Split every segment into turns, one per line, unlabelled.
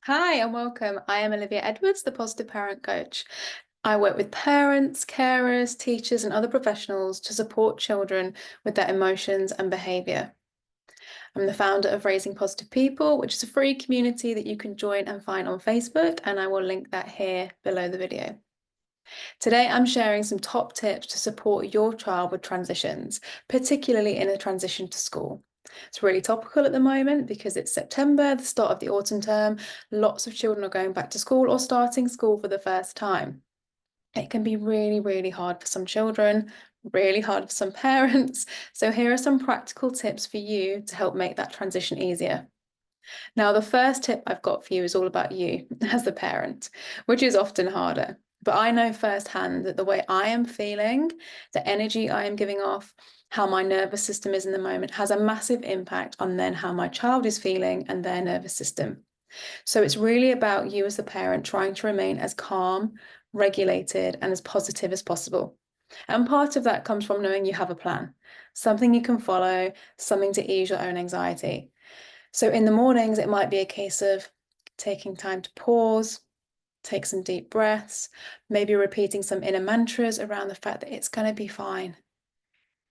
Hi and welcome. I am Olivia Edwards, the Positive Parent Coach. I work with parents, carers, teachers, and other professionals to support children with their emotions and behaviour. I'm the founder of Raising Positive People, which is a free community that you can join and find on Facebook, and I will link that here below the video. Today, I'm sharing some top tips to support your child with transitions, particularly in a transition to school. It's really topical at the moment because it's September, the start of the autumn term. Lots of children are going back to school or starting school for the first time. It can be really, really hard for some children, really hard for some parents. So here are some practical tips for you to help make that transition easier. Now, the first tip I've got for you is all about you as the parent, which is often harder. But I know firsthand that the way I am feeling, the energy I am giving off, how my nervous system is in the moment has a massive impact on then how my child is feeling and their nervous system. So it's really about you as the parent trying to remain as calm, regulated, and as positive as possible. And part of that comes from knowing you have a plan, something you can follow, something to ease your own anxiety. So in the mornings, it might be a case of taking time to pause, take some deep breaths, maybe repeating some inner mantras around the fact that it's going to be fine.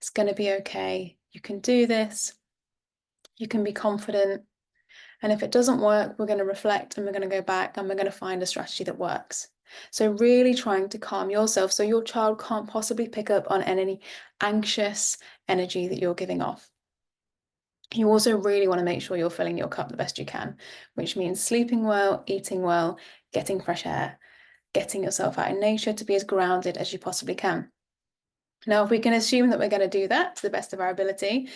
It's going to be okay. You can do this. You can be confident. And if it doesn't work, we're going to reflect and we're going to go back and we're going to find a strategy that works. So really trying to calm yourself so your child can't possibly pick up on any anxious energy that you're giving off. You also really want to make sure you're filling your cup the best you can, which means sleeping well, eating well, getting fresh air, getting yourself out in nature to be as grounded as you possibly can. Now, if we can assume that we're going to do that to the best of our ability,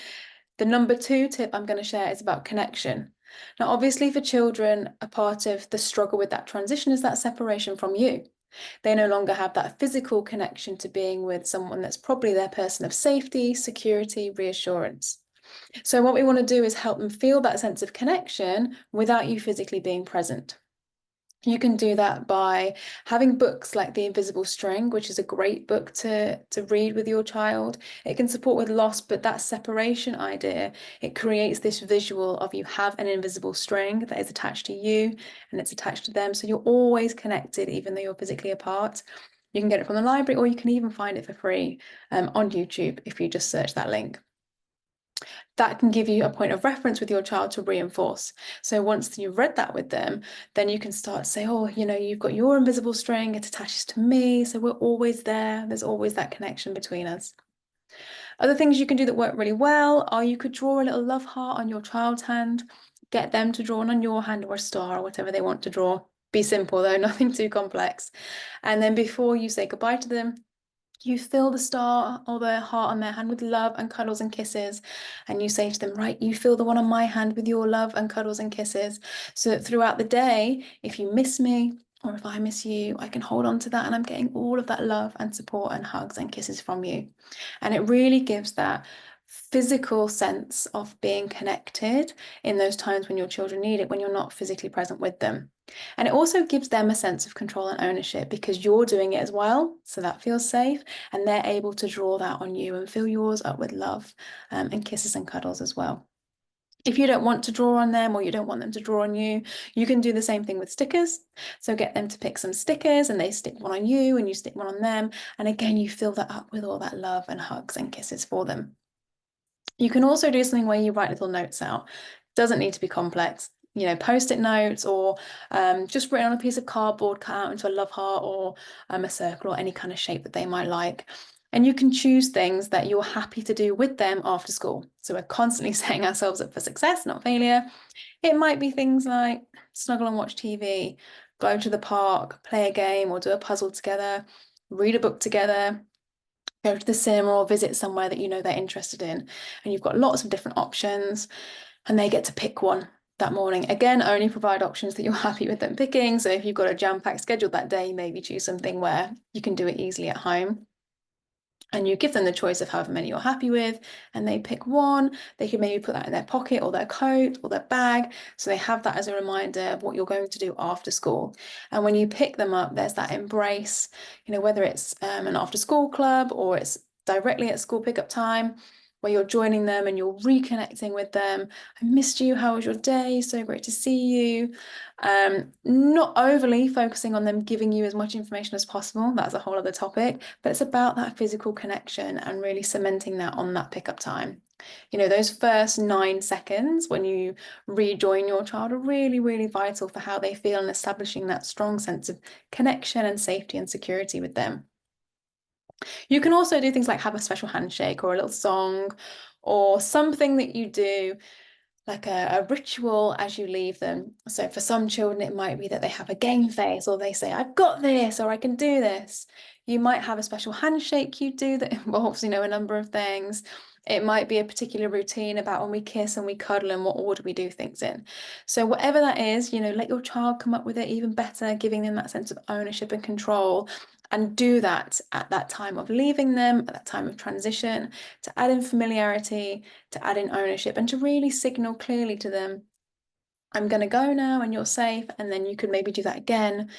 the number two tip I'm going to share is about connection. Now, obviously, for children, a part of the struggle with that transition is that separation from you. They no longer have that physical connection to being with someone that's probably their person of safety, security, reassurance. So what we want to do is help them feel that sense of connection without you physically being present. You can do that by having books like The Invisible String, which is a great book to read with your child. It can support with loss, but that separation idea, it creates this visual of you have an invisible string that is attached to you and it's attached to them. So you're always connected, even though you're physically apart. You can get it from the library or you can even find it for free on YouTube if you just search that link. That can give you a point of reference with your child to reinforce. So once you've read that with them, then you can start to say, oh, you've got your invisible string, it attaches to me. So we're always there. There's always that connection between us. Other things you can do that work really well are you could draw a little love heart on your child's hand, get them to draw one on your hand or a star or whatever they want to draw. Be simple though, nothing too complex. And then before you say goodbye to them, you fill the star or the heart on their hand with love and cuddles and kisses. And you say to them, right, you fill the one on my hand with your love and cuddles and kisses. So that throughout the day, if you miss me or if I miss you, I can hold on to that and I'm getting all of that love and support and hugs and kisses from you. And it really gives that physical sense of being connected in those times when your children need it, when you're not physically present with them. And it also gives them a sense of control and ownership because you're doing it as well. So that feels safe. And they're able to draw that on you and fill yours up with love and kisses and cuddles as well. If you don't want to draw on them or you don't want them to draw on you, you can do the same thing with stickers. So get them to pick some stickers and they stick one on you and you stick one on them. And again, you fill that up with all that love and hugs and kisses for them. You can also do something where you write little notes out. Doesn't need to be complex. Post-it notes or just written on a piece of cardboard cut out into a love heart or a circle or any kind of shape that they might like. And you can choose things that you're happy to do with them after school. So we're constantly setting ourselves up for success, not failure. It might be things like snuggle and watch TV, go to the park, play a game or do a puzzle together, read a book together, go to the cinema or visit somewhere that you know they're interested in. And you've got lots of different options and they get to pick one that morning. Again, only provide options that you're happy with them picking. So if you've got a jam-packed schedule that day, maybe choose something where you can do it easily at home. And you give them the choice of however many you're happy with, and they pick one. They can maybe put that in their pocket or their coat or their bag. So they have that as a reminder of what you're going to do after school. And when you pick them up, there's that embrace, whether it's an after school club or it's directly at school pickup time. where you're joining them and you're reconnecting with them. I missed you. How was your day? So great to see you. Not overly focusing on them giving you as much information as possible. That's a whole other topic, but it's about that physical connection and really cementing that on that pickup time. You know, those first 9 seconds when you rejoin your child are really, really vital for how they feel and establishing that strong sense of connection and safety and security with them. You can also do things like have a special handshake or a little song or something that you do like a ritual as you leave them. So for some children, it might be that they have a game face or they say, I've got this, or I can do this. You might have a special handshake you do that involves, you know, a number of things. It might be a particular routine about when we kiss and we cuddle and what order we do things in. So whatever that is, you know, let your child come up with it even better, giving them that sense of ownership and control. And do that at that time of leaving them, at that time of transition, to add in familiarity, to add in ownership, and to really signal clearly to them, I'm going to go now and you're safe. And then you could maybe do that again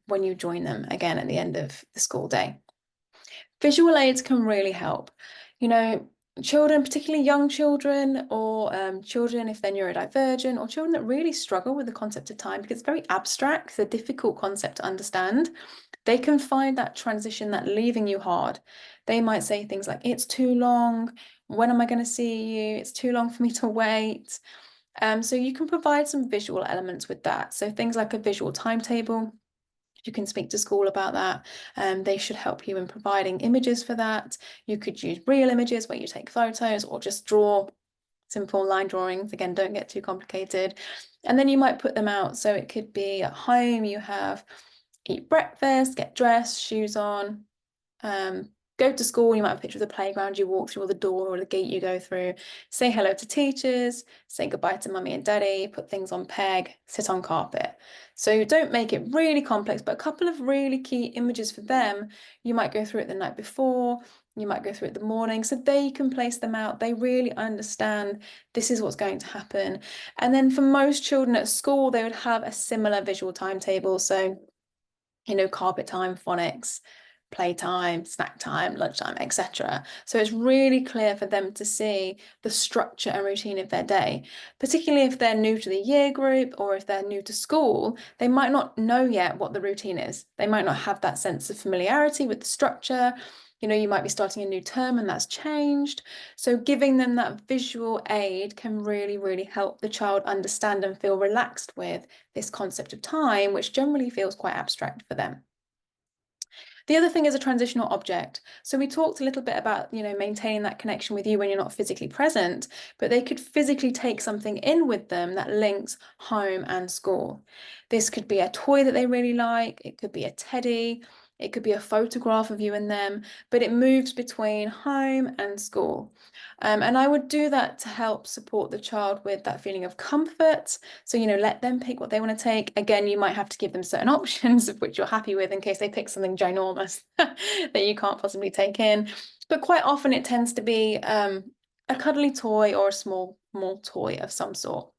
when you join them again at the end of the school day. Visual aids can really help. You know, children, particularly young children, or children if they're neurodivergent, or children that really struggle with the concept of time because it's very abstract, it's a difficult concept to understand. They can find that transition, that leaving you hard. They might say things like, it's too long. When am I going to see you? It's too long for me to wait. So you can provide some visual elements with that. So things like a visual timetable. You can speak to school about that. They should help you in providing images for that. You could use real images where you take photos or just draw simple line drawings. Again, don't get too complicated. And then you might put them out. So it could be at home, you have eat breakfast, get dressed, shoes on, go to school, you might have a picture of the playground you walk through or the door or the gate you go through, say hello to teachers, say goodbye to mummy and daddy, put things on peg, sit on carpet. So don't make it really complex, but a couple of really key images for them. You might go through it the night before, you might go through it the morning, so they can place them out. They really understand this is what's going to happen. And then for most children at school, they would have a similar visual timetable. So, you know, carpet time, phonics, playtime, snack time, lunchtime, etc. So it's really clear for them to see the structure and routine of their day, particularly if they're new to the year group or if they're new to school. They might not know yet what the routine is. They might not have that sense of familiarity with the structure. You know, you might be starting a new term and that's changed. So giving them that visual aid can really, really help the child understand and feel relaxed with this concept of time, which generally feels quite abstract for them. The other thing is a transitional object. So we talked a little bit about, you know, maintaining that connection with you when you're not physically present, but they could physically take something in with them that links home and school. This could be a toy that they really like. It could be a teddy. It could be a photograph of you and them, but it moves between home and school. And I would do that to help support the child with that feeling of comfort. So, you know, let them pick what they want to take. Again, you might have to give them certain options of which you're happy with in case they pick something ginormous that you can't possibly take in. But quite often it tends to be a cuddly toy or a small toy of some sort.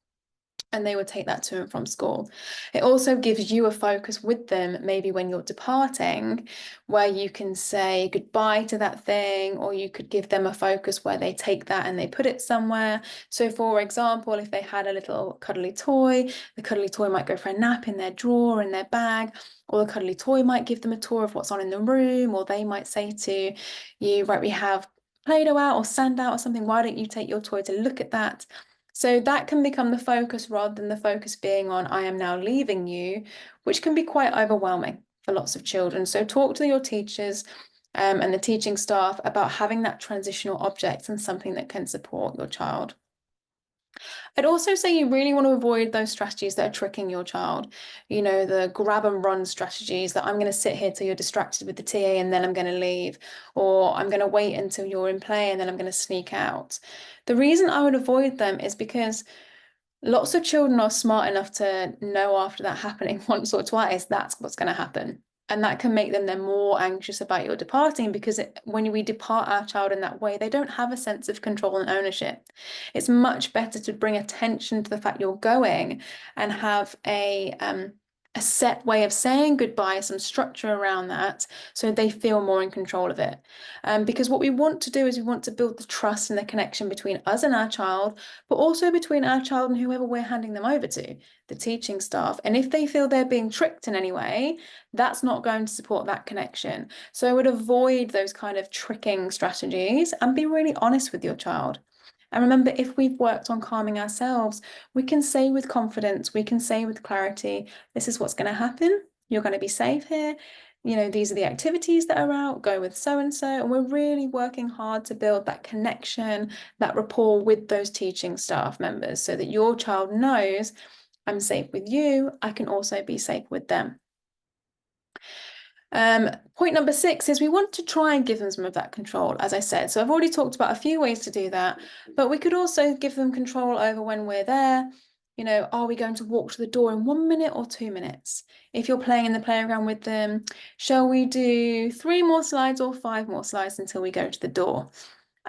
And they would take that to and from school. It also gives you a focus with them, maybe when you're departing, where you can say goodbye to that thing, or you could give them a focus where they take that and they put it somewhere. So for example, if they had a little cuddly toy, the cuddly toy might go for a nap in their drawer, in their bag, or the cuddly toy might give them a tour of what's on in the room, or they might say to you, right, we have Play-Doh out or sand out or something, why don't you take your toy to look at that? So that can become the focus rather than the focus being on, I am now leaving you, which can be quite overwhelming for lots of children. So talk to your teachers and the teaching staff about having that transitional object and something that can support your child. I'd also say you really want to avoid those strategies that are tricking your child. You know, the grab and run strategies that I'm going to sit here till you're distracted with the TA and then I'm going to leave, or I'm going to wait until you're in play and then I'm going to sneak out. The reason I would avoid them is because lots of children are smart enough to know after that happening once or twice, that's what's going to happen. And that can make them then more anxious about your departing because when we depart our child in that way, they don't have a sense of control and ownership. It's much better to bring attention to the fact you're going and have a a set way of saying goodbye, some structure around that, so they feel more in control of it. Because what we want to do is we want to build the trust and the connection between us and our child, but also between our child and whoever we're handing them over to, the teaching staff. And if they feel they're being tricked in any way, that's not going to support that connection. So I would avoid those kind of tricking strategies and be really honest with your child. And remember, if we've worked on calming ourselves, we can say with confidence, we can say with clarity, this is what's going to happen. You're going to be safe here. You know, these are the activities that are out, go with so and so. And we're really working hard to build that connection, that rapport with those teaching staff members so that your child knows I'm safe with you. I can also be safe with them. Point number 6 is we want to try and give them some of that control, as I said. So I've already talked about a few ways to do that, but we could also give them control over when we're there. You know, are we going to walk to the door in 1 minute or 2 minutes? If you're playing in the playground with them, shall we do 3 more slides or 5 more slides until we go to the door?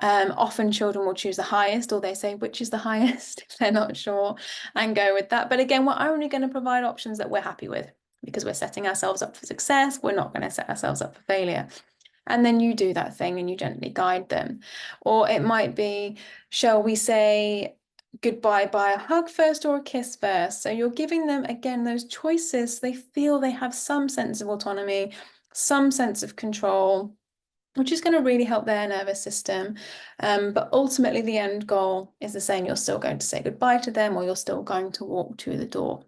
Often children will choose the highest, or they say which is the highest if they're not sure, and go with that. But again, we're only going to provide options that we're happy with, because we're setting ourselves up for success. We're not going to set ourselves up for failure. And then you do that thing and you gently guide them. Or it might be, shall we say goodbye by a hug first or a kiss first? So you're giving them, again, those choices. They feel they have some sense of autonomy, some sense of control, which is going to really help their nervous system. But ultimately, the end goal is the same. You're still going to say goodbye to them, or you're still going to walk to the door.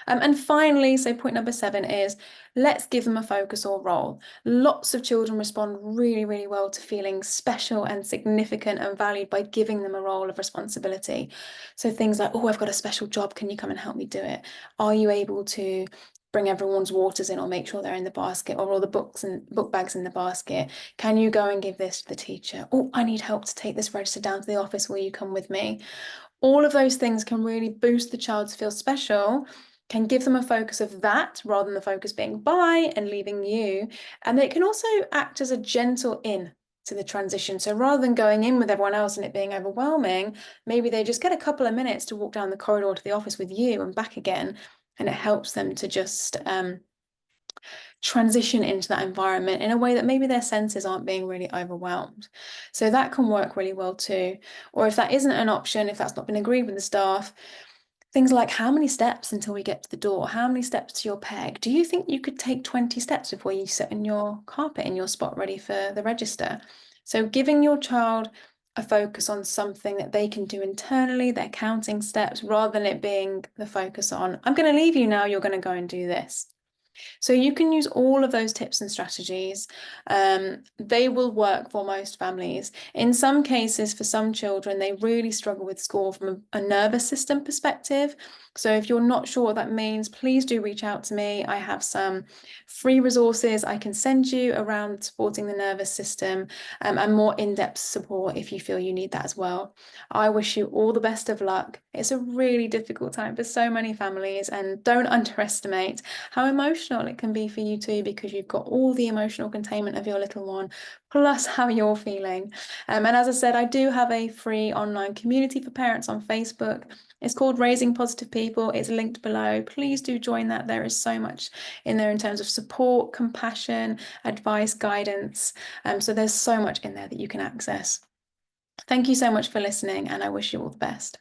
And finally, so point number 7 is let's give them a focus or role. Lots of children respond really, really well to feeling special and significant and valued by giving them a role of responsibility. So things like, oh, I've got a special job. Can you come and help me do it? Are you able to bring everyone's waters in or make sure they're in the basket, or all the books and book bags in the basket? Can you go and give this to the teacher? Oh, I need help to take this register down to the office. Will you come with me? All of those things can really boost the child to feel special, can give them a focus of that rather than the focus being bye and leaving you. And it can also act as a gentle in to the transition. So rather than going in with everyone else and it being overwhelming, maybe they just get a couple of minutes to walk down the corridor to the office with you and back again. And it helps them to just transition into that environment in a way that maybe their senses aren't being really overwhelmed. So that can work really well too. Or if that isn't an option, if that's not been agreed with the staff, things like how many steps until we get to the door? How many steps to your peg? Do you think you could take 20 steps before you sit in your carpet in your spot ready for the register? So giving your child a focus on something that they can do internally, they're counting steps, rather than it being the focus on, I'm going to leave you now, you're going to go and do this. So you can use all of those tips and strategies. They will work for most families. In some cases, for some children, they really struggle with school from a nervous system perspective. So if you're not sure what that means, please do reach out to me. I have some free resources I can send you around supporting the nervous system, and more in-depth support if you feel you need that as well. I wish you all the best of luck. It's a really difficult time for so many families, and don't underestimate how emotional it can be for you too, because you've got all the emotional containment of your little one, plus how you're feeling. And as I said, I do have a free online community for parents on Facebook. It's called Raising Positive People. It's linked below. Please do join that. There is so much in there in terms of support, compassion, advice, guidance. So there's so much in there that you can access. Thank you so much for listening, and I wish you all the best.